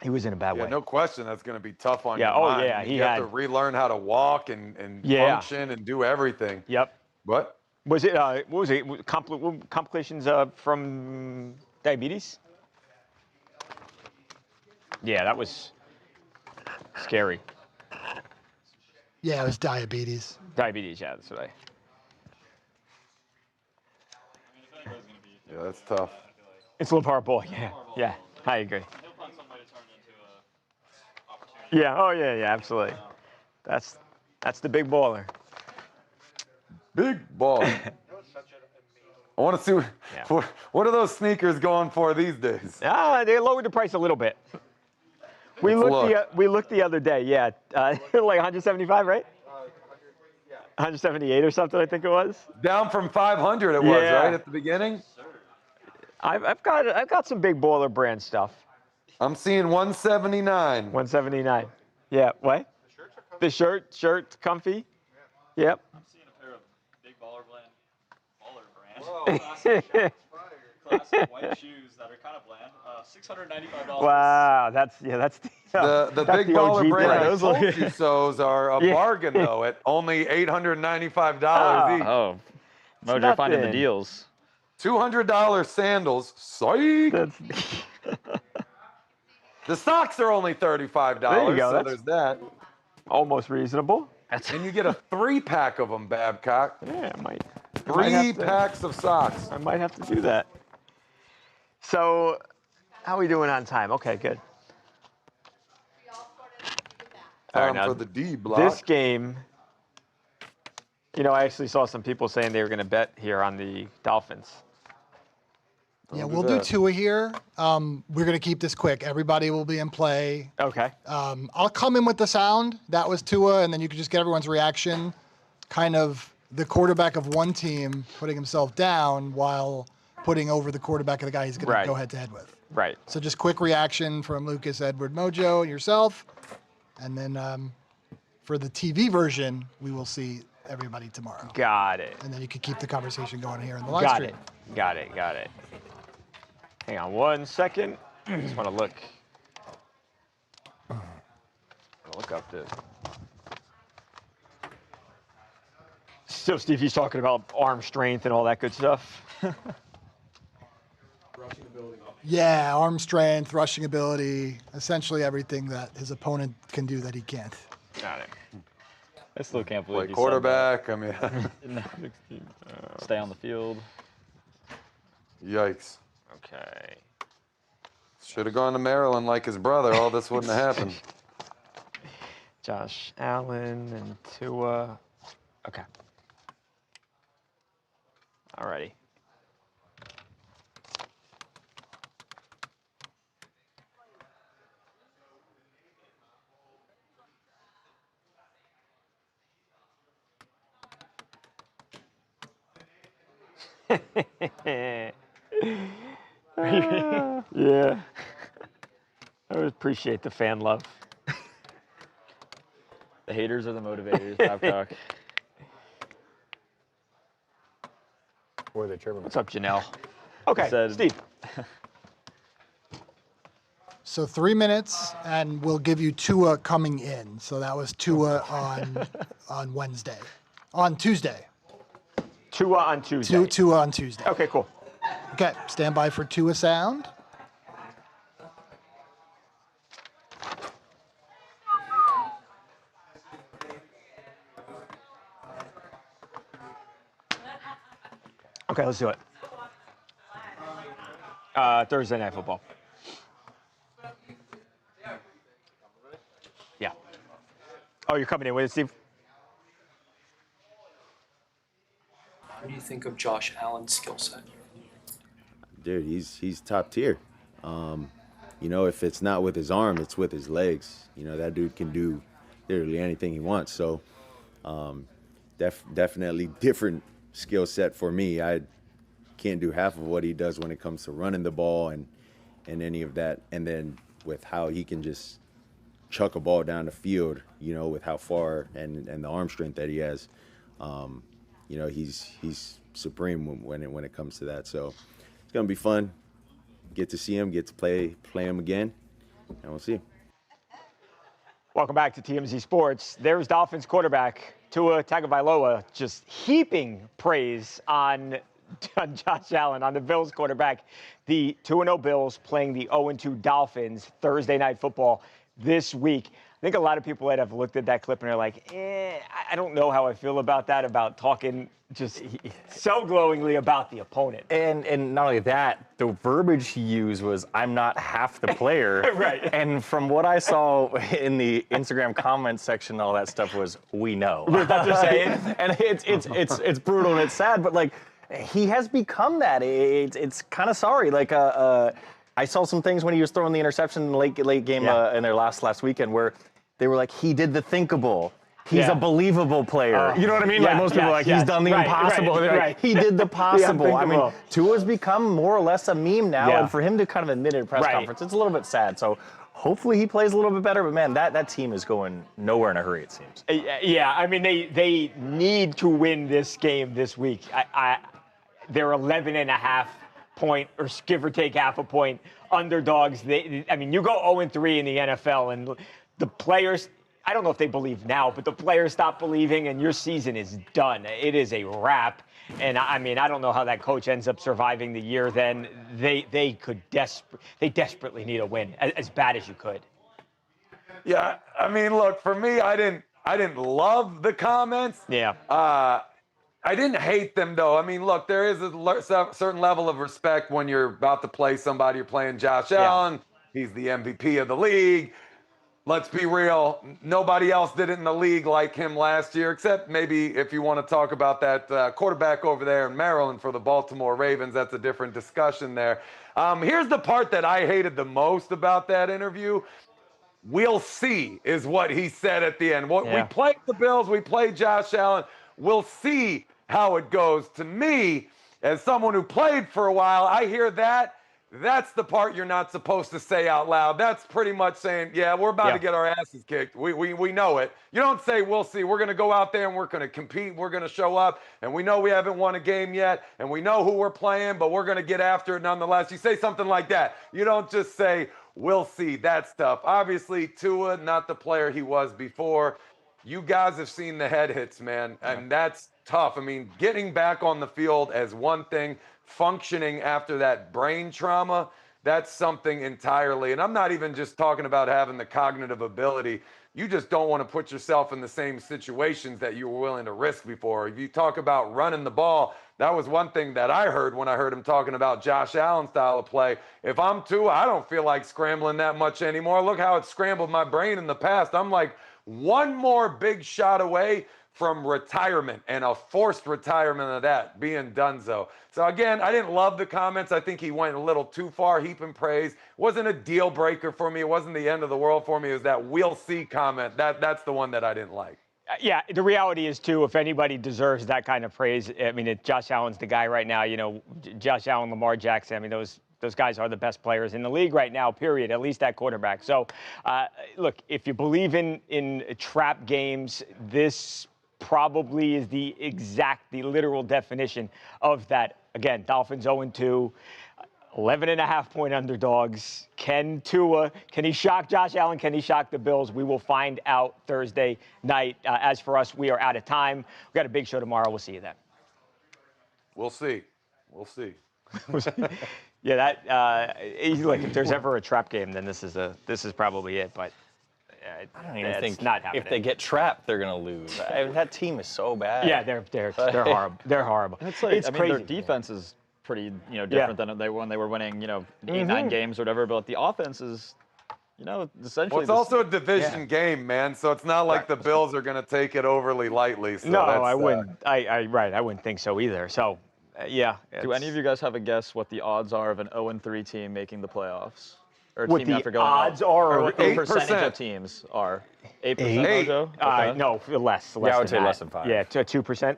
He was in a bad way. No question that's going to be tough on your oh, mind. Yeah, you have to relearn how to walk and function and do everything. Yep. What? Was it, what was it, complications from diabetes? Yeah, that was scary. Yeah, it was diabetes. Diabetes, yeah, that's what I... Yeah, that's tough. It's LeVar Ball, yeah, I agree. Yeah, yeah, absolutely. That's the big baller. Big baller. I want to see what are those sneakers going for these days? They lowered the price a little bit. We looked the other day, like 175, right? 178 or something, I think it was. Down from 500 it was, right, at the beginning? I've got some big baller brand stuff. I'm seeing 179. 179. Yeah, what? The shirt's comfy. Yep. I'm seeing a pair of big baller brand. Classic white shoes that are kind of bland. $695. Wow, that's the that's big the baller OG brand. I price. told you so's are a bargain though at only $895 each. Oh, Mojo finding the deals. $200 sandals. Psych. The socks are only $35. There you go. So there's that. Almost reasonable. And you get a 3-pack of them, Babcock. Yeah, I might. 3 packs of socks. I might have to do that. So, how are we doing on time? Okay, good. Time for the D block. This game, I actually saw some people saying they were going to bet here on the Dolphins. Yeah, we'll do Tua here. We're going to keep this quick. Everybody will be in play. Okay. I'll come in with the sound. That was Tua, and then you can just get everyone's reaction. Kind of the quarterback of one team putting himself down while putting over the quarterback of the guy he's going to go head-to-head with. Right. So just quick reaction from Lucas, Edward, Mojo, and yourself. And then for the TV version, we will see everybody tomorrow. Got it. And then you can keep the conversation going here in the live stream. Got it. Hang on 1 second. I just want to look up the... So Steve, he's talking about arm strength and all that good stuff. Yeah, arm strength, rushing ability, essentially everything that his opponent can do that he can't. Got it. I still can't believe Play quarterback. I mean, stay on the field. Yikes. Okay. Should have gone to Maryland like his brother. All this wouldn't have happened. Josh Allen and Tua. Okay. Alrighty. Yeah. I would appreciate the fan love. The haters are the motivators, Babcock. Or the German. What's up, Janelle? Okay, Steve. So 3 minutes, and we'll give you Tua coming in. So that was Tua on Wednesday. On Tuesday. Tua on Tuesday. Tua on Tuesday. Okay, cool. Okay, stand by for Tua sound. Okay, let's do it. Thursday Night Football. Yeah. Oh, you're coming in with it, Steve? What do you think of Josh Allen's skill set? Dude, he's top tier. You know, if it's not with his arm, it's with his legs. You know, that dude can do literally anything he wants. So definitely different skill set for me. I can't do half of what he does when it comes to running the ball and any of that. And then with how he can just chuck a ball down the field, you know, with how far and the arm strength that he has. You know, he's supreme when it comes to that. So it's gonna be fun. Get to see him, get to play him again, and we'll see. Welcome back to TMZ Sports. There's Dolphins quarterback Tua Tagovailoa just heaping praise on Josh Allen, on the Bills quarterback. The 2-0 Bills playing the 0-2 Dolphins Thursday Night Football this week. I think a lot of people that have looked at that clip and are like, I don't know how I feel about that, about talking just so glowingly about the opponent. And not only that, the verbiage he used was, I'm not half the player. Right. And from what I saw in the Instagram comment section, all that stuff was, we know. That's what you're saying? And it's brutal and it's sad, but like, he has become that. It's kind of sorry. Like, I saw some things when he was throwing the interception in the late game in their last weekend where they were like, he did the thinkable. He's a believable player. You know what I mean? Like most people are like, he's done the impossible. Like, he did the possible. I mean, Tua's become more or less a meme now, and for him to kind of admit at a press conference, it's a little bit sad. So hopefully he plays a little bit better, but man, that team is going nowhere in a hurry, it seems. Yeah, I mean, they need to win this game this week. They're 11.5 point, or give or take half a point, underdogs. I mean, you go 0-3 in the NFL, and the players, I don't know if they believe now, but the players stop believing, and your season is done. It is a wrap. And I mean, I don't know how that coach ends up surviving the year. Then they desperately need a win, as bad as you could. Yeah, I mean, look, for me, I didn't love the comments. Yeah. I didn't hate them, though. I mean, look, there is a certain level of respect when you're about to play somebody. You're playing Josh Allen. He's the MVP of the league. Let's be real. Nobody else did it in the league like him last year, except maybe if you want to talk about that quarterback over there in Maryland for the Baltimore Ravens. That's a different discussion there. Here's the part that I hated the most about that interview. We'll see is what he said at the end. We played the Bills. We played Josh Allen. We'll see how it goes. To me, as someone who played for a while, I hear that. That's the part you're not supposed to say out loud. That's pretty much saying, yeah, we're about to get our asses kicked. We know it. You don't say, we'll see. We're going to go out there and we're going to compete. We're going to show up. And we know we haven't won a game yet. And we know who we're playing, but we're going to get after it nonetheless. You say something like that. You don't just say, we'll see. That's tough. Obviously, Tua, not the player he was before. You guys have seen the head hits, man. And that's tough. I mean, getting back on the field as one thing, functioning after that brain trauma, that's something entirely. And I'm not even just talking about having the cognitive ability. You just don't want to put yourself in the same situations that you were willing to risk before. If you talk about running the ball, that was one thing that I heard when I heard him talking about Josh Allen's style of play. If I'm Tua, I don't feel like scrambling that much anymore. Look how it scrambled my brain in the past. I'm like one more big shot away from retirement, and a forced retirement of that, being donezo. So again, I didn't love the comments. I think he went a little too far, heaping praise. Wasn't a deal breaker for me. It wasn't the end of the world for me. It was that we'll see comment. That's the one that I didn't like. Yeah, the reality is, too, if anybody deserves that kind of praise, I mean, Josh Allen's the guy right now. You know, Josh Allen, Lamar Jackson, I mean, those guys are the best players in the league right now, period, at least at quarterback. So, look, if you believe in trap games, this probably is the literal definition of that. Again, Dolphins 0-2. 11.5-point underdogs. Can he shock Josh Allen? Can he shock the Bills? We will find out Thursday night. As for us, we are out of time. We've got a big show tomorrow. We'll see you then. We'll see. We'll see. Yeah, look, if there's ever a trap game, then this is probably it. But I don't even think not happening. If they get trapped, they're gonna lose. That team is so bad. Yeah, they're horrible. They're horrible. And it's like, it's I mean, crazy. their defense is pretty, different than when they were winning, 8-9 games or whatever. But the offense is, essentially. Well, it's also a division game, man. So it's not like the Bills are going to take it overly lightly. So no, I wouldn't. I wouldn't think so either. So, yeah. Do any of you guys have a guess what the odds are of an 0-3 team making the playoffs? Or a what team the after going odds out? are? Or what the percentage of teams are? 8%, Mojo? Okay. No, less. Yeah, I would say less than 5. Yeah, 2%.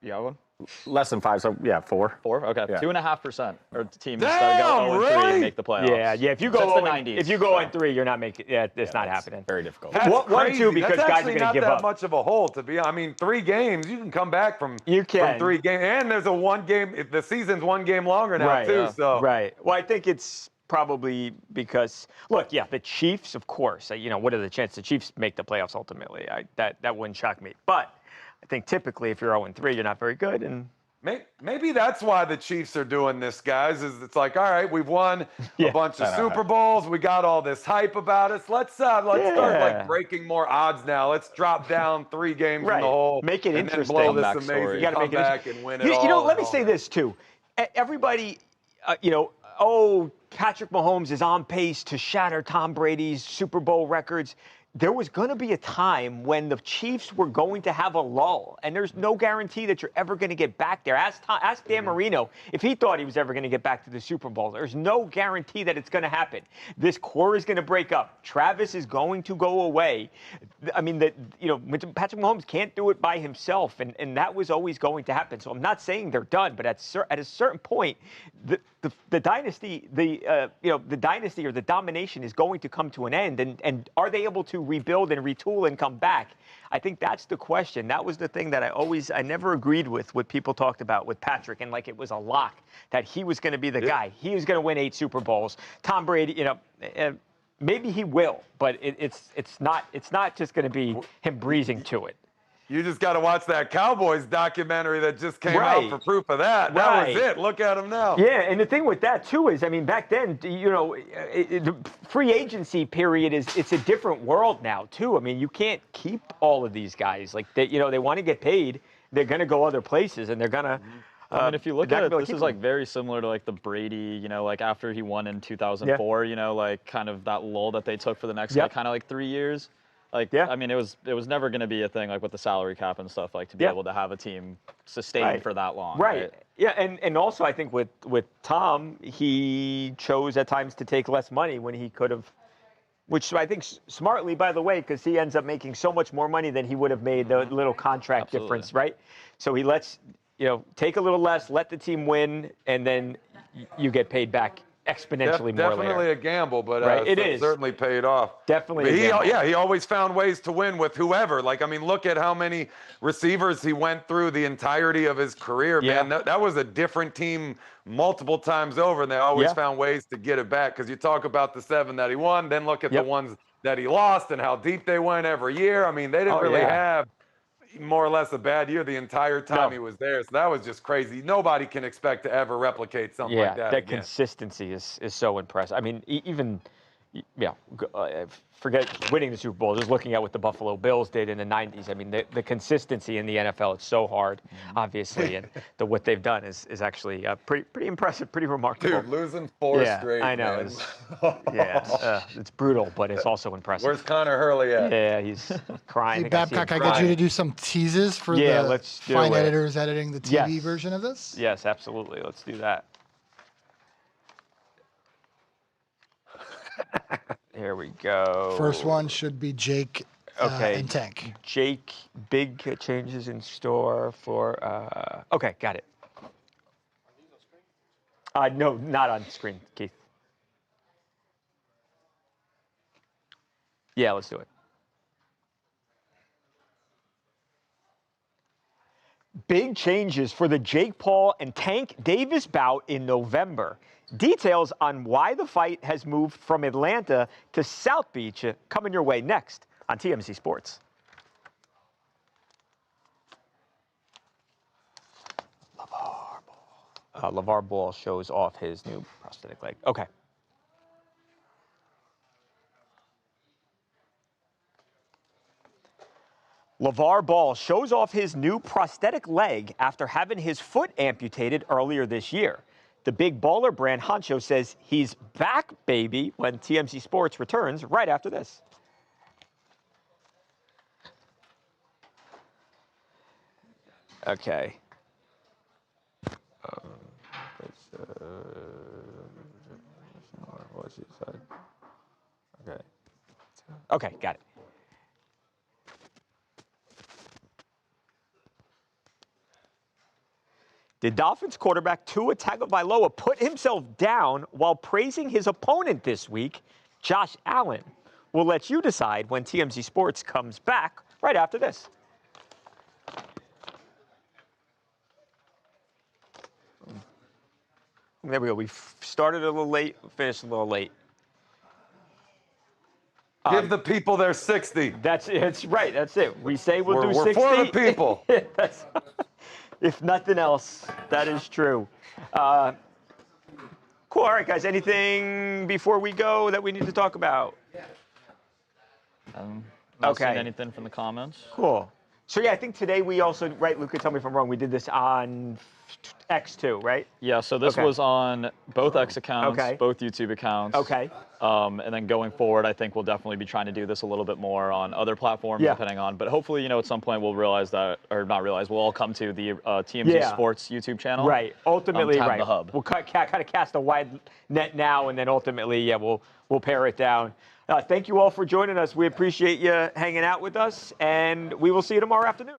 Yeah, one. Less than 5, so yeah, 4. 4? Okay. Yeah. 2.5% are teams that go 0-3 and make the playoffs. Yeah. If you go Since the 90s, 90s, if you go 0-3, you're not making. Yeah, it's not happening. Very difficult. That's 1-2 because That's guys are going to give not up. that much of a hole to be. I mean, 3 games, you can come back from. You can. From 3 games, and there's a 1 game. The season's 1 game longer now Right, too. yeah. So right. Well, I think it's probably because the Chiefs, of course. What are the chances the Chiefs make the playoffs ultimately? That wouldn't shock me. But I think typically if you're 0-3, you're not very good. And maybe that's why the Chiefs are doing this, guys. Is it's like, all right, we've won a bunch of Super Bowls. We got all this hype about us. Let's start like breaking more odds now. Let's drop down 3 games in the hole. Make it and interesting. Then blow this amazing You got to make it comeback and win it all. Let me say this too. Everybody, Patrick Mahomes is on pace to shatter Tom Brady's Super Bowl records. There was going to be a time when the Chiefs were going to have a lull, and there's no guarantee that you're ever going to get back there. Ask Dan Marino if he thought he was ever going to get back to the Super Bowl. There's no guarantee that it's going to happen. This core is going to break up. Travis is going to go away. I mean, Patrick Mahomes can't do it by himself, and that was always going to happen. So I'm not saying they're done, but at a certain point, the dynasty, the dynasty or the domination is going to come to an end, and are they able to rebuild and retool and come back? I think that's the question. That was the thing that I never agreed with what people talked about with Patrick, and like it was a lock that he was going to be the guy. He was going to win 8 Super Bowls. Tom Brady, maybe he will, but it's not just going to be him breezing to it. You just got to watch that Cowboys documentary that just came out for proof of that. That was it. Look at him now. Yeah, and the thing with that too is, I mean, back then, the free agency period it's a different world now too. I mean, you can't keep all of these guys. Like they want to get paid. They're going to go other places, and they're going to. I mean, if you look at it, this is like very similar to like the Brady, like after he won in 2004, like kind of that lull that they took for the next kind of like 3 years. I mean, it was never going to be a thing like with the salary cap and stuff, like to be able to have a team sustain for that long. Right. Yeah, and also I think with Tom, he chose at times to take less money when he could have, which I think smartly, by the way, because he ends up making so much more money than he would have made the little contract difference, right? So he lets, take a little less, let the team win, and then you get paid back exponentially more later. Definitely a gamble, but it is certainly paid off. Definitely a gamble. He always found ways to win with whoever. Like, I mean, look at how many receivers he went through the entirety of his career, man. That was a different team multiple times over, and they always found ways to get it back. Because you talk about the 7 that he won, then look at the ones that he lost and how deep they went every year. I mean, they didn't really have more or less a bad year the entire time he was there. So that was just crazy. Nobody can expect to ever replicate something like that. That consistency is so impressive. I mean, even forget winning the Super Bowl. Just looking at what the Buffalo Bills did in the 90s. I mean, the consistency in the NFL, it's so hard, obviously, and what they've done is actually pretty impressive, pretty remarkable. Dude, losing 4 straight. I know. It's brutal, but it's also impressive. Where's Connor Hurley at? Yeah, he's crying. Hey, Babcock, I get you to do some teases for the fine editors editing the TV version of this? Yes, absolutely. Let's do that. Here we go. First one should be Jake and Tank. Jake, big changes in store for. Okay, got it. No, not on screen, Keith. Yeah, let's do it. Big changes for the Jake Paul and Tank Davis bout in November. Details on why the fight has moved from Atlanta to South Beach coming your way next on TMZ Sports. LeVar Ball shows off his new prosthetic leg. Okay. LeVar Ball shows off his new prosthetic leg after having his foot amputated earlier this year. The big baller brand honcho says he's back, baby, when TMZ Sports returns right after this. Okay. Okay. Okay, got it. The Dolphins quarterback Tua Tagovailoa put himself down while praising his opponent this week, Josh Allen. We'll let you decide when TMZ Sports comes back right after this. There we go. We started a little late, finished a little late. Give the people their 60. It's right. That's it. We say we'll do 60. We're for the people. If nothing else, that is true. Cool. All right, guys. Anything before we go that we need to talk about? Not seeing anything from the comments. Cool. So yeah, I think today we also, right, Luca, tell me if I'm wrong, we did this on X too, right? Yeah, so this was on both X accounts, both YouTube accounts. Okay. And then going forward, I think we'll definitely be trying to do this a little bit more on other platforms, depending on. But hopefully, at some point we'll realize that, or not realize, we'll all come to the TMZ Sports YouTube channel. Right. Ultimately, right. The hub. We'll kind of cast a wide net now, and then ultimately, we'll pare it down. Thank you all for joining us. We appreciate you hanging out with us, and we will see you tomorrow afternoon.